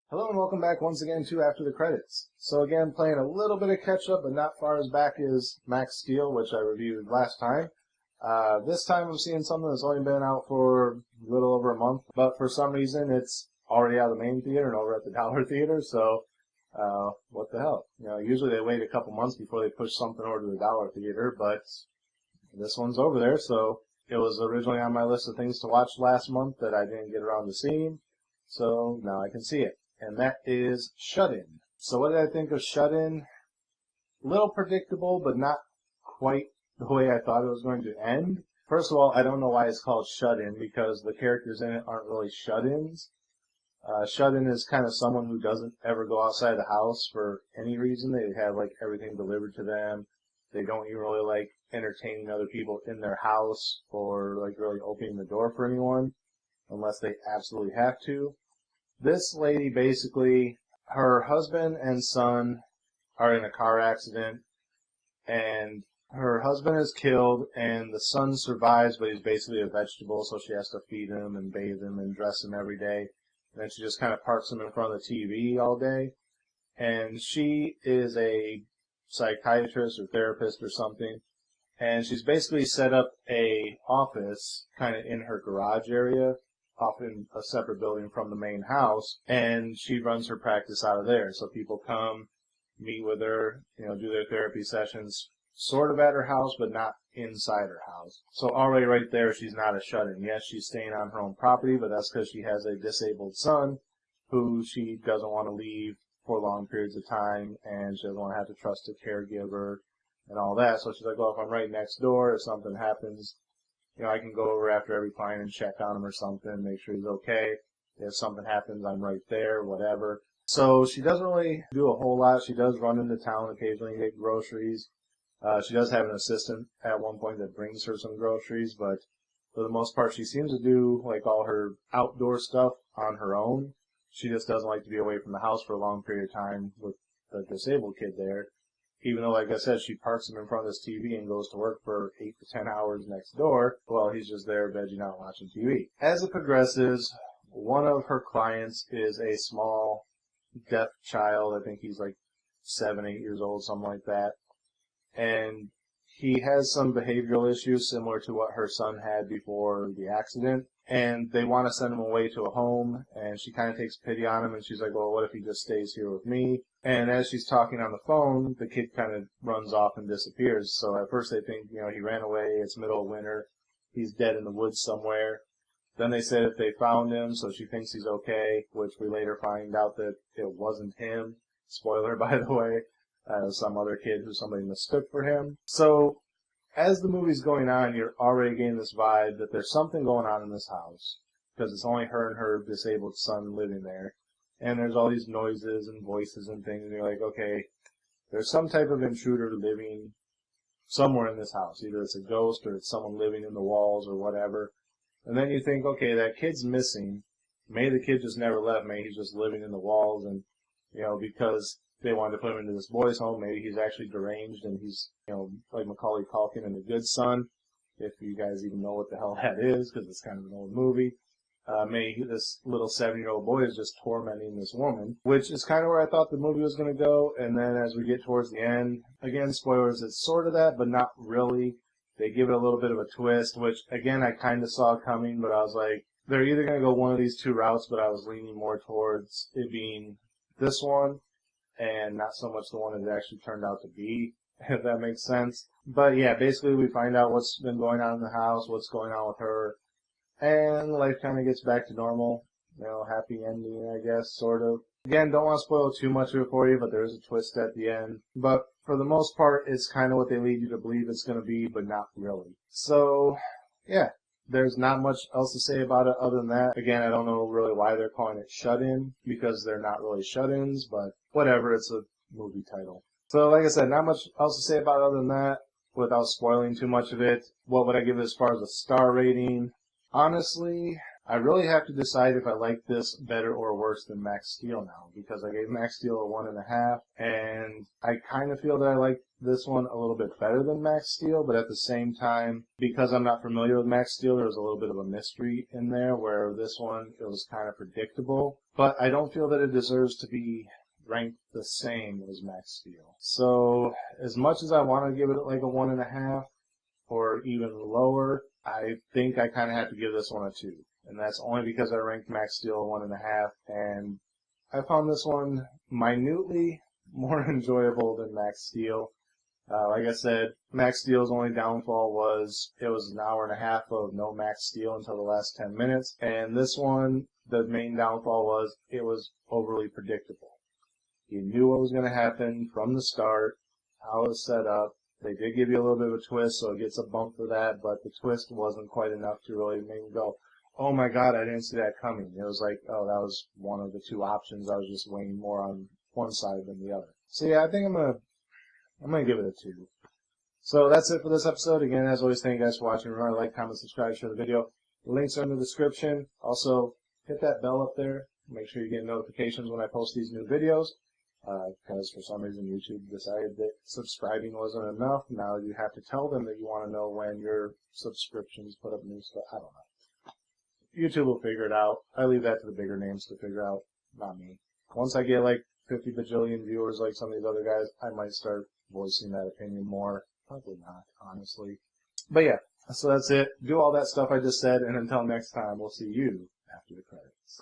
Hello and welcome back once again to After the Credits. So again, playing a little bit of catch-up, but not far as back as Max Steel, which I reviewed last time. This time I'm seeing something that's only been out for a little over a month, but for some reason it's already out of the main theater and over at the Dollar Theater, so what the hell? Usually they wait a couple months before they push something over to the Dollar Theater, but this one's over there, so it was originally on my list of things to watch last month that I didn't get around to seeing, so now I can see it. And that is Shut-In. So what did I think of Shut-In? A little predictable, but not quite the way I thought it was going to end. First of all, I don't know why it's called Shut-In, because the characters in it aren't really shut-ins. Shut-in is kind of someone who doesn't ever go outside the house for any reason. They have like everything delivered to them. They don't even really like entertaining other people in their house or like really opening the door for anyone unless they absolutely have to. This lady basically, her husband and son are in a car accident, and her husband is killed, and the son survives, but he's basically a vegetable, so she has to feed him and bathe him and dress him every day. And then she just kind of parks him in front of the TV all day. And she is a psychiatrist or therapist or something, and she's basically set up a office kind of in her garage area, off in a separate building from the main house, and she runs her practice out of there. So people come, meet with her, do their therapy sessions, sort of at her house, but not inside her house. So already right there, she's not a shut-in. Yes, she's staying on her own property, but that's because she has a disabled son who she doesn't want to leave for long periods of time, and she doesn't want to have to trust a caregiver and all that. So she's like, well, if I'm right next door, if something happens, I can go over after every client and check on him or something, make sure he's okay. If something happens, I'm right there, whatever. So she doesn't really do a whole lot. She does run into town occasionally and get groceries. She does have an assistant at one point that brings her some groceries, but for the most part, she seems to do like all her outdoor stuff on her own. She just doesn't like to be away from the house for a long period of time with the disabled kid there. Even though, like I said, she parks him in front of this TV and goes to work for 8 to 10 hours next door, well, he's just there vegging out watching TV. As it progresses, one of her clients is a small deaf child. I think he's like 7, 8 years old, something like that. And he has some behavioral issues similar to what her son had before the accident. And they want to send him away to a home, and she kind of takes pity on him, and she's like, well, what if he just stays here with me? And as she's talking on the phone, the kid kind of runs off and disappears. So at first they think, he ran away, it's middle of winter, he's dead in the woods somewhere. Then they said if they found him, so she thinks he's okay, which we later find out that it wasn't him. Spoiler, by the way. Some other kid who somebody mistook for him. So as the movie's going on, you're already getting this vibe that there's something going on in this house, because it's only her and her disabled son living there. And there's all these noises and voices and things, and you're like, okay, there's some type of intruder living somewhere in this house. Either it's a ghost or it's someone living in the walls or whatever. And then you think, okay, that kid's missing. Maybe the kid just never left. Maybe he's just living in the walls, and, because they wanted to put him into this boys' home, maybe he's actually deranged and he's, like Macaulay Culkin in The Good Son, if you guys even know what the hell that is, because it's kind of an old movie. Maybe this little 7-year-old boy is just tormenting this woman, which is kind of where I thought the movie was going to go. And then as we get towards the end, again, spoilers, it's sort of that, but not really. They give it a little bit of a twist, which, again, I kind of saw coming, but I was like, they're either going to go one of these two routes, but I was leaning more towards it being this one and not so much the one it actually turned out to be, if that makes sense. But yeah, basically we find out what's been going on in the house, what's going on with her, and life kind of gets back to normal. Happy ending, I guess, sort of. Again, don't want to spoil too much of it for you, but there is a twist at the end. But for the most part, it's kind of what they lead you to believe it's going to be, but not really. So, yeah. There's not much else to say about it other than that. Again, I don't know really why they're calling it Shut-In, because they're not really shut-ins, but whatever, it's a movie title. So like I said, not much else to say about it other than that, without spoiling too much of it. What would I give it as far as a star rating? Honestly, I really have to decide if I like this better or worse than Max Steel now, because I gave Max Steel a 1.5, and I kind of feel that I like this one a little bit better than Max Steel, but at the same time, because I'm not familiar with Max Steel, there was a little bit of a mystery in there, where this one, it was kind of predictable, but I don't feel that it deserves to be ranked the same as Max Steel. So, as much as I want to give it like a 1.5, or even lower, I think I kind of have to give this one a 2. And that's only because I ranked Max Steel 1.5, and I found this one minutely more enjoyable than Max Steel. Like I said, Max Steel's only downfall was it was an hour and a half of no Max Steel until the last 10 minutes, and this one, the main downfall was it was overly predictable. You knew what was going to happen from the start, how it was set up. They did give you a little bit of a twist, so it gets a bump for that, but the twist wasn't quite enough to really make me go, oh my god, I didn't see that coming. It was like, oh, that was one of the two options. I was just weighing more on one side than the other. So yeah, I think I'm gonna give it a 2. So that's it for this episode. Again, as always, thank you guys for watching. Remember to like, comment, subscribe, share the video. The links are in the description. Also, hit that bell up there. Make sure you get notifications when I post these new videos. Because for some reason YouTube decided that subscribing wasn't enough. Now you have to tell them that you want to know when your subscriptions put up new stuff. I don't know. YouTube will figure it out. I leave that to the bigger names to figure out, not me. Once I get like 50 bajillion viewers like some of these other guys, I might start voicing that opinion more. Probably not, honestly. But yeah, so that's it. Do all that stuff I just said, and until next time, we'll see you after the credits.